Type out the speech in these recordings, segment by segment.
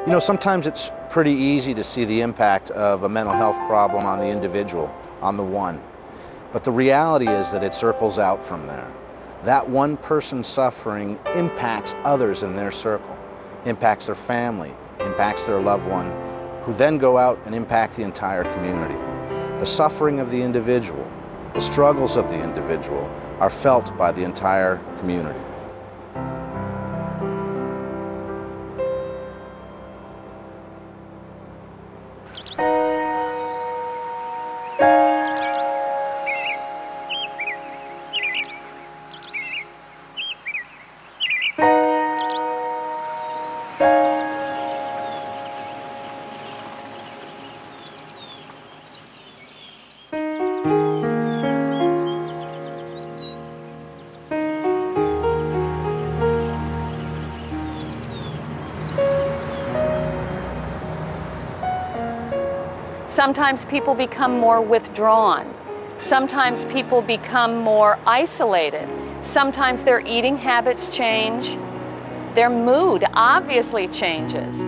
You know, sometimes it's pretty easy to see the impact of a mental health problem on the individual, on the one. But the reality is that it circles out from there. That one person suffering impacts others in their circle, impacts their family, impacts their loved one, who then go out and impact the entire community. The suffering of the individual, the struggles of the individual are felt by the entire community. Sometimes people become more withdrawn. Sometimes people become more isolated. Sometimes their eating habits change. Their mood obviously changes.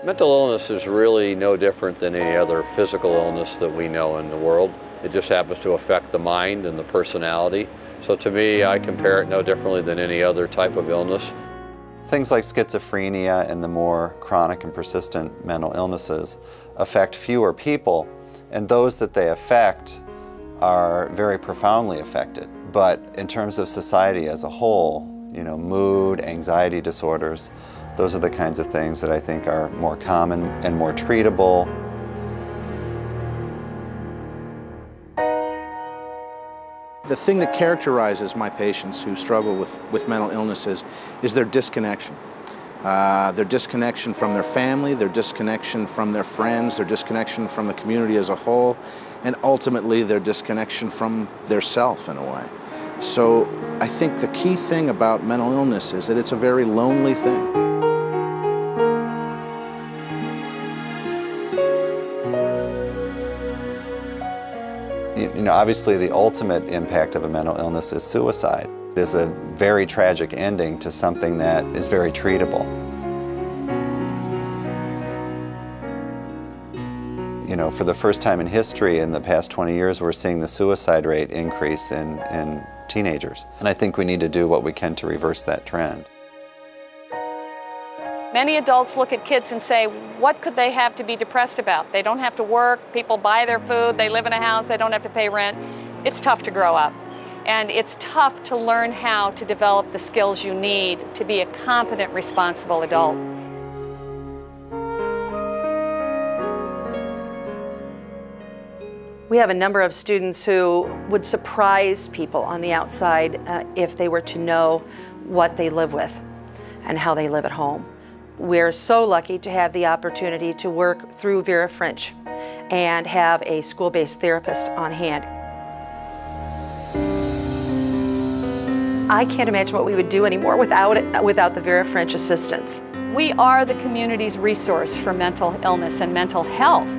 Mental illness is really no different than any other physical illness that we know in the world. It just happens to affect the mind and the personality. So to me, I compare it no differently than any other type of illness. Things like schizophrenia and the more chronic and persistent mental illnesses affect fewer people, and those that they affect are very profoundly affected. But in terms of society as a whole, you know, mood, anxiety disorders, those are the kinds of things that I think are more common and more treatable. The thing that characterizes my patients who struggle with mental illnesses is their disconnection. Their disconnection from their family, their disconnection from their friends, their disconnection from the community as a whole, and ultimately their disconnection from their self in a way. So I think the key thing about mental illness is that it's a very lonely thing. You know, obviously the ultimate impact of a mental illness is suicide. It is a very tragic ending to something that is very treatable. You know, for the first time in history in the past 20 years, we're seeing the suicide rate increase in teenagers. And I think we need to do what we can to reverse that trend. Many adults look at kids and say, what could they have to be depressed about? They don't have to work, people buy their food, they live in a house, they don't have to pay rent. It's tough to grow up. And it's tough to learn how to develop the skills you need to be a competent, responsible adult. We have a number of students who would surprise people on the outside if they were to know what they live with and how they live at home. We're so lucky to have the opportunity to work through Vera French and have a school-based therapist on hand. I can't imagine what we would do anymore without the Vera French assistance. We are the community's resource for mental illness and mental health.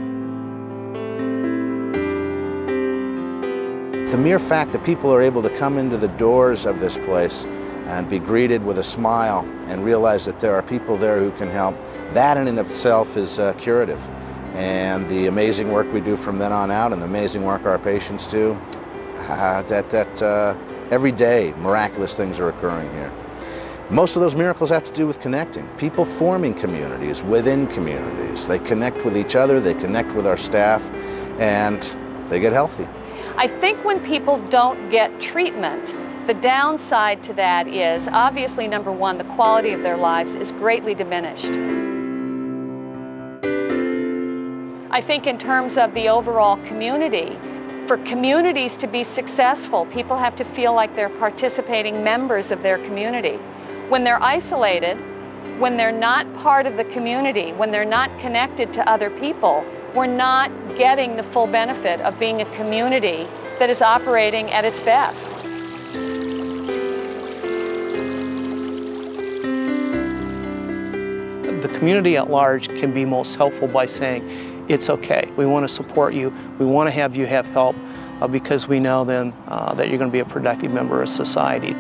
The mere fact that people are able to come into the doors of this place and be greeted with a smile and realize that there are people there who can help, that in and of itself is curative. And the amazing work we do from then on out and the amazing work our patients do, every day miraculous things are occurring here. Most of those miracles have to do with connecting, people forming communities within communities. They connect with each other, they connect with our staff, and they get healthy. I think when people don't get treatment, the downside to that is, obviously, number one, the quality of their lives is greatly diminished. I think in terms of the overall community, for communities to be successful, people have to feel like they're participating members of their community. When they're isolated, when they're not part of the community, when they're not connected to other people, we're not getting the full benefit of being a community that is operating at its best. The community at large can be most helpful by saying, it's okay, we want to support you, we want to have you have help, because we know then that you're going to be a productive member of society.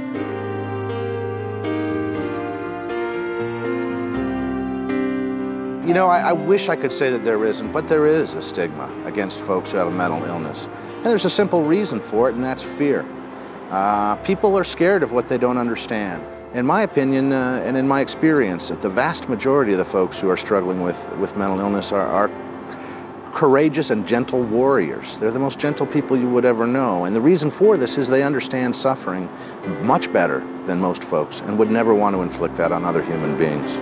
You know, I wish I could say that there isn't, but there is a stigma against folks who have a mental illness. And there's a simple reason for it, and that's fear. People are scared of what they don't understand. In my opinion, and in my experience, the vast majority of the folks who are struggling with mental illness are courageous and gentle warriors. They're the most gentle people you would ever know. And the reason for this is they understand suffering much better than most folks and would never want to inflict that on other human beings.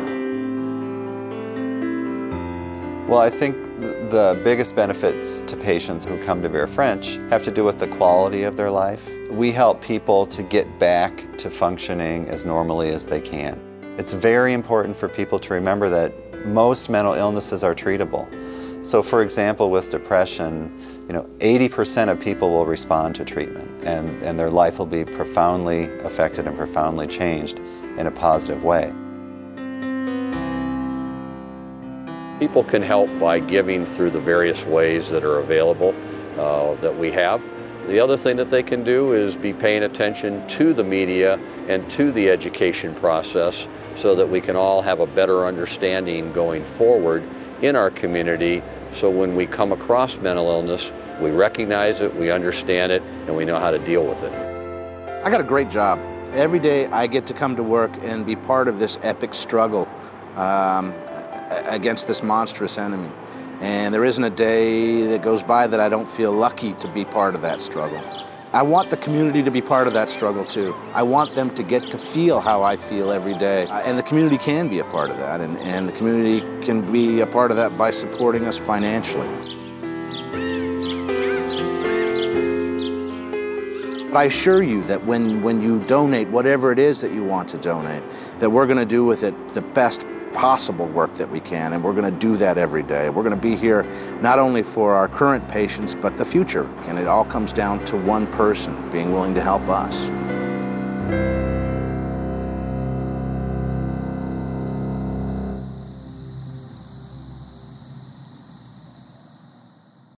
Well, I think the biggest benefits to patients who come to Vera French have to do with the quality of their life. We help people to get back to functioning as normally as they can. It's very important for people to remember that most mental illnesses are treatable. So for example, with depression, 80% of people will respond to treatment and their life will be profoundly affected and profoundly changed in a positive way. People can help by giving through the various ways that are available that we have. The other thing that they can do is be paying attention to the media and to the education process so that we can all have a better understanding going forward in our community, so when we come across mental illness, we recognize it, we understand it, and we know how to deal with it. I got a great job. Every day I get to come to work and be part of this epic struggle against this monstrous enemy. And there isn't a day that goes by that I don't feel lucky to be part of that struggle. I want the community to be part of that struggle too. I want them to get to feel how I feel every day. And the community can be a part of that, and the community can be a part of that by supporting us financially. But I assure you that when you donate whatever it is that you want to donate, that we're going to do with it the best possible work that we can, and we're going to do that every day. We're going to be here not only for our current patients, but the future. And it all comes down to one person being willing to help us.